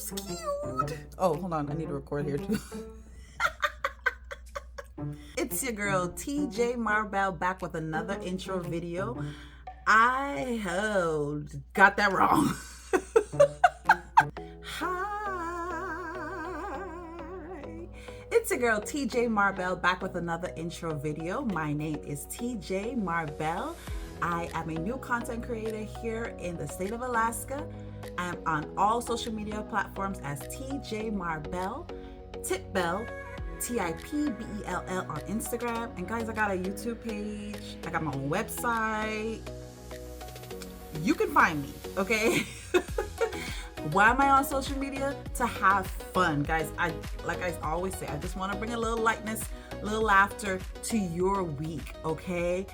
so cute. Oh, hold on. I need to record here too. It's your girl TJ Marbell back with another intro video. I got that wrong. Hi. It's your girl TJ Marbell back with another intro video. My name is TJ Marbell. I am a new content creator here in the state of Alaska. I'm on all social media platforms as TJ Marbell, Tipbell, TIPBELL on Instagram. And guys, I got a YouTube page. I got my own website. You can find me, okay? Why am I on social media? To have fun, guys. Like I always say, I just want to bring a little lightness, a little laughter to your week, okay?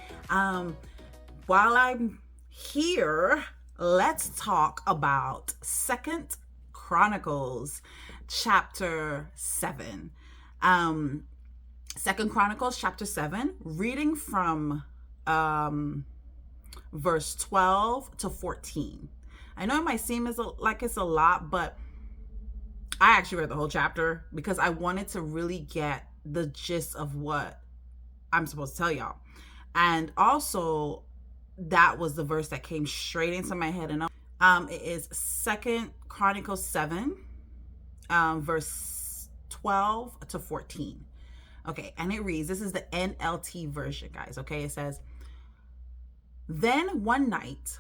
While I'm here, let's talk about 2nd Chronicles chapter 7. 2nd Chronicles chapter 7, reading from verse 12 to 14. I know it might seem like it's a lot, but I actually read the whole chapter because I wanted to really get the gist of what I'm supposed to tell y'all. And also, that was the verse that came straight into my head. And it is 2nd Chronicles 7, verse 12 to 14. Okay, and it reads, this is the NLT version, guys. Okay, it says, "Then one night,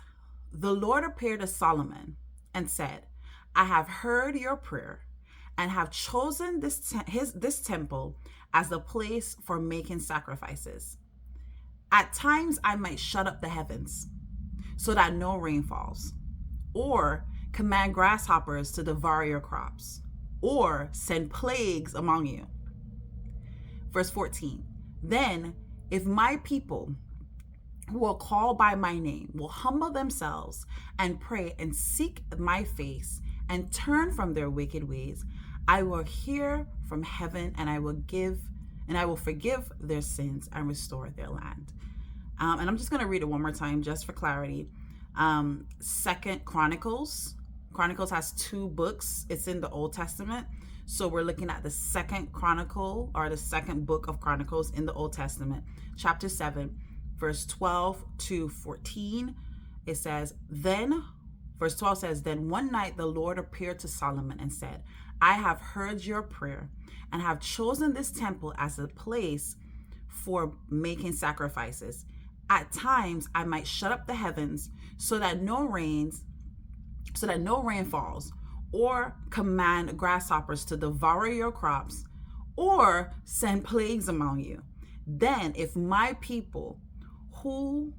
the Lord appeared to Solomon and said, I have heard your prayer and have chosen this temple as the place for making sacrifices. At times I might shut up the heavens so that no rain falls, or command grasshoppers to devour your crops, or send plagues among you." Verse 14, "Then if my people who are called by my name will humble themselves and pray and seek my face and turn from their wicked ways, I will hear from heaven and I will forgive their sins and restore their land." And I'm just going to read it one more time just for clarity. 2nd Chronicles. Chronicles has 2 books. It's in the Old Testament. So we're looking at the 2nd Chronicle, or the 2nd book of Chronicles in the Old Testament, chapter 7, verse 12 to 14. It says, verse 12 says, "Then one night the Lord appeared to Solomon and said, I have heard your prayer and have chosen this temple as a place for making sacrifices. At times I might shut up the heavens so that no rain falls, or command grasshoppers to devour your crops, or send plagues among you. Then if my people who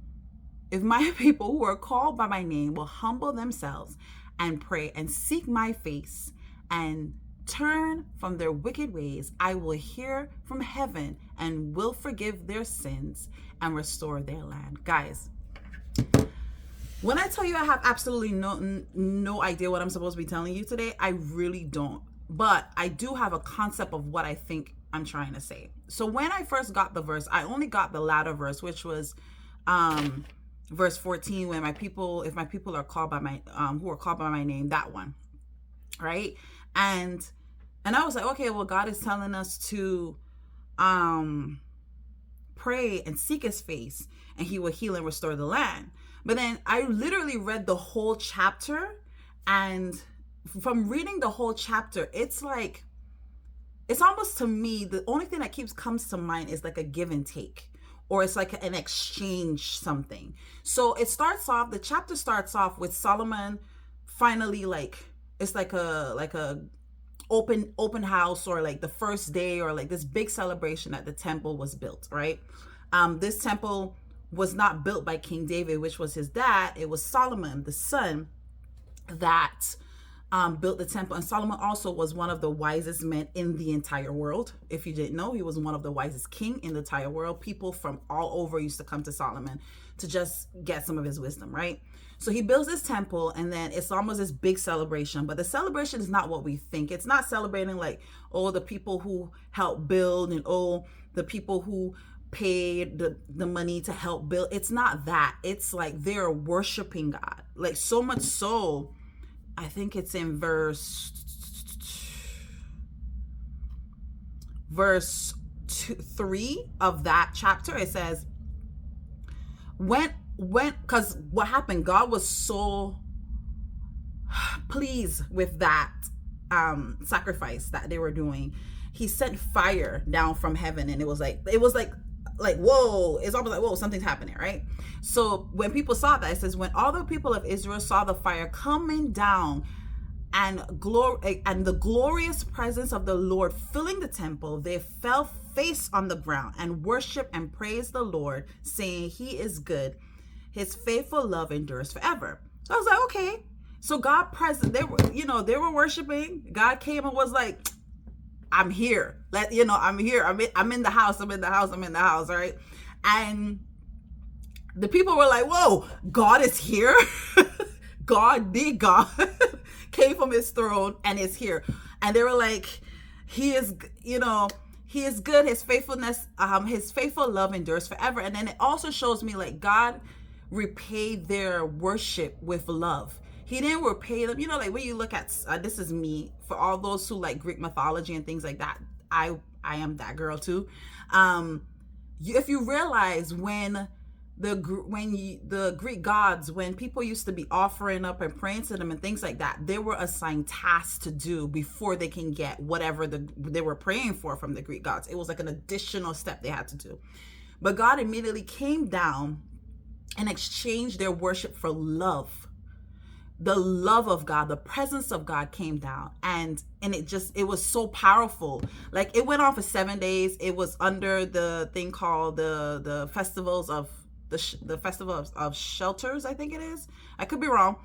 are called by my name will humble themselves and pray and seek my face and turn from their wicked ways, I will hear from heaven and will forgive their sins and restore their land." Guys, when I tell you I have absolutely no idea what I'm supposed to be telling you today, I really don't. But I do have a concept of what I think I'm trying to say. So when I first got the verse, I only got the latter verse, which was verse 14, when if my people are called by my who are called by my name, that one, right? And I was like, okay, well, God is telling us to pray and seek his face and he will heal and restore the land. But then I literally read the whole chapter, and from reading the whole chapter, it's almost, to me, the only thing that comes to mind is like a give and take, or it's like an exchange something. So the chapter starts off with Solomon finally, it's like a open house, or like the first day, or like this big celebration that the temple was built, right? This temple was not built by King David, which was his dad. It was Solomon, the son, that built the temple. And Solomon also was one of the wisest men in the entire world. If you didn't know, he was one of the wisest king in the entire world. People from all over used to come to Solomon to just get some of his wisdom, right? So he builds this temple, and then it's almost this big celebration. But the celebration is not what we think. It's not celebrating like, oh, the people who helped build, and oh, the people who paid the money to help build. It's not that. It's like they're worshiping God. Like, so much so, I think it's in verse verse 3 of that chapter, it says, because what happened, God was so pleased with that sacrifice that they were doing. He sent fire down from heaven, and it was like whoa, it's almost like, whoa, something's happening, right? So when people saw that, it says, when all the people of Israel saw the fire coming down and the glorious presence of the Lord filling the temple, they fell face on the ground and worshiped and praised the Lord, saying, he is good, his faithful love endures forever. So I was like, okay. So God present, they were worshiping. God came and was like, I'm here. I'm here. I'm in the house. I'm in the house. Right. And the people were like, whoa, God is here. God came from his throne and is here. And they were like, he is good. His faithfulness, his faithful love endures forever. And then it also shows me like God repaid their worship with love. He didn't repay them. Like when you look at, this is me, for all those who like Greek mythology and things like that, I am that girl too. If you realize when the Greek gods, when people used to be offering up and praying to them and things like that, they were assigned tasks to do before they can get whatever they were praying for from the Greek gods. It was like an additional step they had to do. But God immediately came down and exchanged their worship for love. The love of God, the presence of God came down, and it was so powerful. Like it went on for 7 days. It was under the thing called the festivals of the festival of shelters, I think it is. I could be wrong.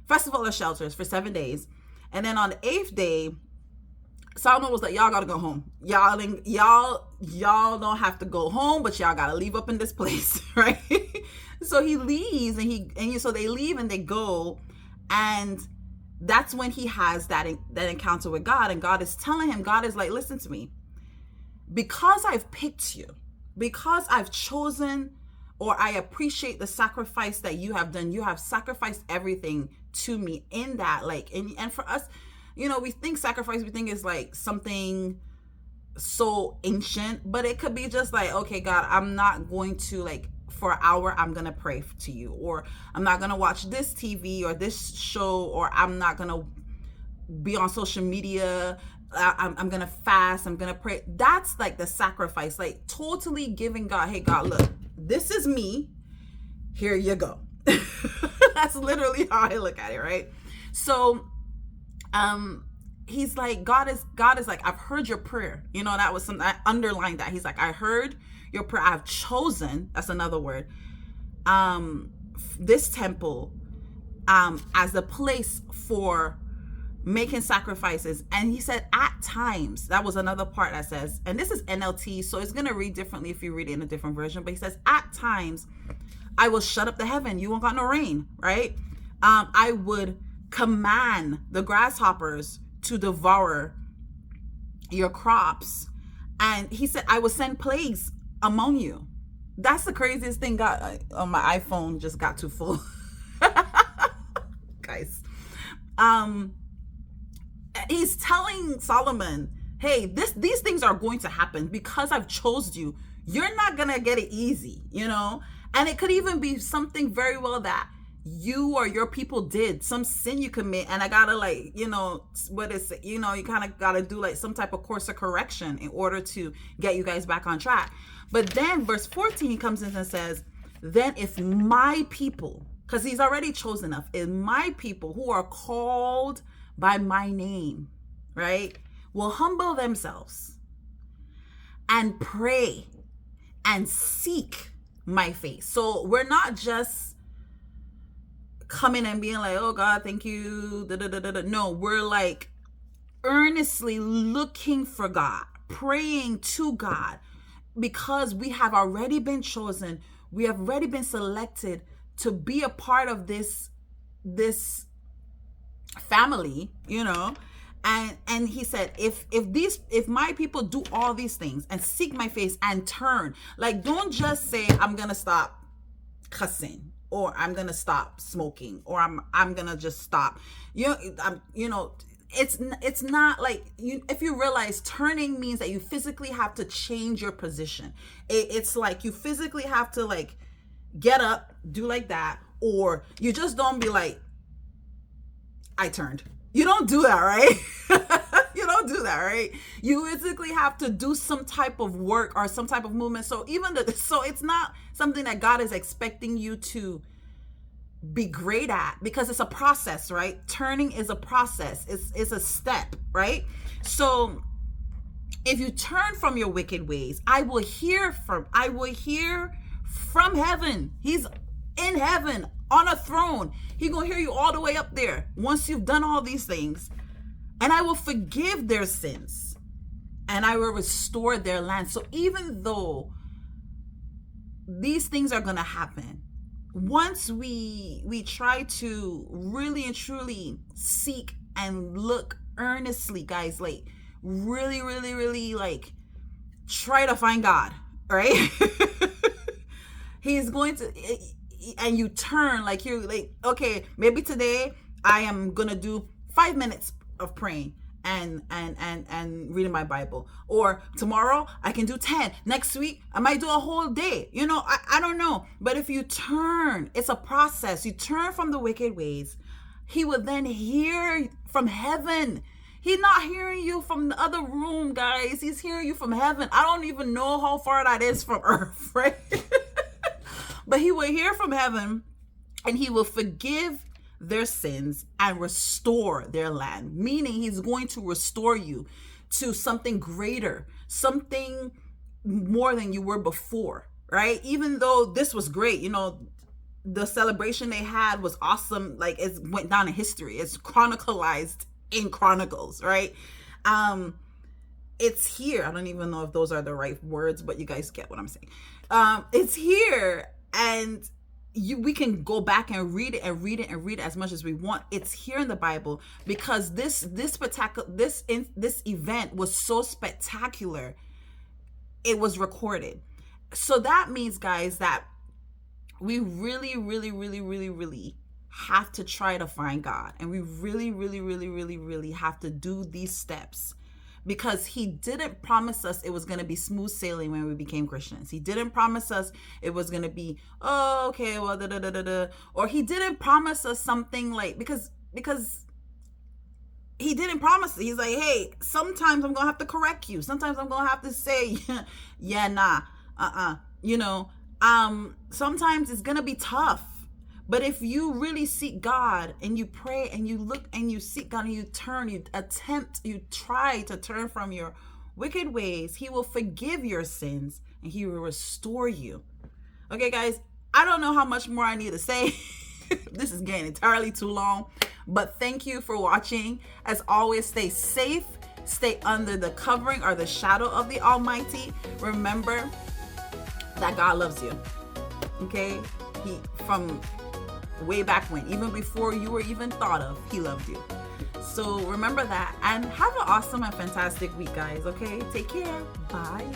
Festival of shelters for 7 days. And then on the 8th day, Solomon was like, y'all gotta go home. Y'all don't have to go home, but y'all gotta leave up in this place, right? So he leaves, so they leave and they go. And that's when he has that encounter with God. And God is telling him, God is like, listen to me. Because I've picked you, because I've chosen, or I appreciate the sacrifice that you have done. You have sacrificed everything to me in that. Like, and for us, we think sacrifice, we think is like something so ancient, but it could be just like, okay, God, I'm not going to like, for an hour, I'm going to pray to you, or I'm not going to watch this TV or this show, or I'm not going to be on social media. I'm going to fast. I'm going to pray. That's like the sacrifice, like totally giving God, hey, God, look, this is me. Here you go. That's literally how I look at it. Right. So, he's like, God is like, I've heard your prayer. That was something I underlined that. He's like, I heard your prayer. I've chosen, that's another word, this temple as a place for making sacrifices. And he said, at times, that was another part that says, and this is NLT, so it's going to read differently if you read it in a different version, but he says, at times I will shut up the heaven. You won't got no rain, right? I would command the grasshoppers to devour your crops. And he said, I will send plagues among you. That's the craziest thing. God, on my iPhone just got too full. Guys. He's telling Solomon, hey, these things are going to happen because I've chosen you. You're not going to get it easy, And it could even be something very well that you or your people did, some sin you commit, and I gotta like, what is it? You kind of gotta do like some type of course of correction in order to get you guys back on track. But then verse 14, he comes in and says, then if my people, because he's already chosen enough, if my people who are called by my name, right, will humble themselves and pray and seek my face. So we're not just coming and being like, oh God, thank you. No, we're like earnestly looking for God, praying to God, because we have already been chosen. We have already been selected to be a part of this family, And he said, if my people do all these things and seek my face and turn, like, don't just say, I'm gonna stop cussing, or I'm gonna stop smoking, or I'm gonna just stop. it's not like you, if you realize turning means that you physically have to change your position. It's like you physically have to like get up, do like that, or you just don't be like, I turned. You don't do that, right? You don't do that, right? You physically have to do some type of work or some type of movement. So so it's not something that God is expecting you to be great at, because it's a process, right? Turning is a process. It's a step, right? So if you turn from your wicked ways, I will hear from heaven. He's in heaven on a throne. He gonna hear you all the way up there once you've done all these things. And I will forgive their sins and I will restore their land. So even though these things are gonna happen, once we try to really and truly seek and look earnestly, guys, like really, really, really like try to find God, right? He's going to, and you turn, like you're like, okay, maybe today I am gonna do 5 minutes of praying and reading my Bible, or tomorrow I can do 10. Next week I might do a whole day. You know, I don't know. But if you turn, it's a process. You turn from the wicked ways, he will then hear from heaven. He's not hearing you from the other room, guys. He's hearing you from heaven. I don't even know how far that is from earth, right? But he will hear from heaven and he will forgive their sins and restore their land. Meaning he's going to restore you to something greater, something more than you were before, right? Even though this was great, you know, the celebration they had was awesome. Like it went down in history. It's chronicalized in Chronicles, right? It's here. I don't even know if those are the right words, but you guys get what I'm saying. It's here, and we can go back and read it and read it and read it as much as we want. It's here in the Bible because this event was so spectacular. It was recorded. So that means, guys, that we really, really, really, really, really have to try to find God, and we really, really, really, really, really have to do these steps. Because he didn't promise us it was going to be smooth sailing when we became Christians. He didn't promise us it was going to be, oh, okay, well, da, da, da, da, da. Or he didn't promise us something like, because he didn't promise it. He's like, hey, sometimes I'm going to have to correct you. Sometimes I'm going to have to say, yeah, nah, you know, sometimes it's going to be tough. But if you really seek God and you pray and you look and you seek God and you turn, you try to turn from your wicked ways, he will forgive your sins and he will restore you. Okay, guys, I don't know how much more I need to say. This is getting entirely too long, but thank you for watching. As always, stay safe, stay under the covering or the shadow of the Almighty. Remember that God loves you. Okay? He, from way back when, even before you were even thought of, he loved you. So remember that, and have an awesome and fantastic week, guys. Okay, take care. Bye.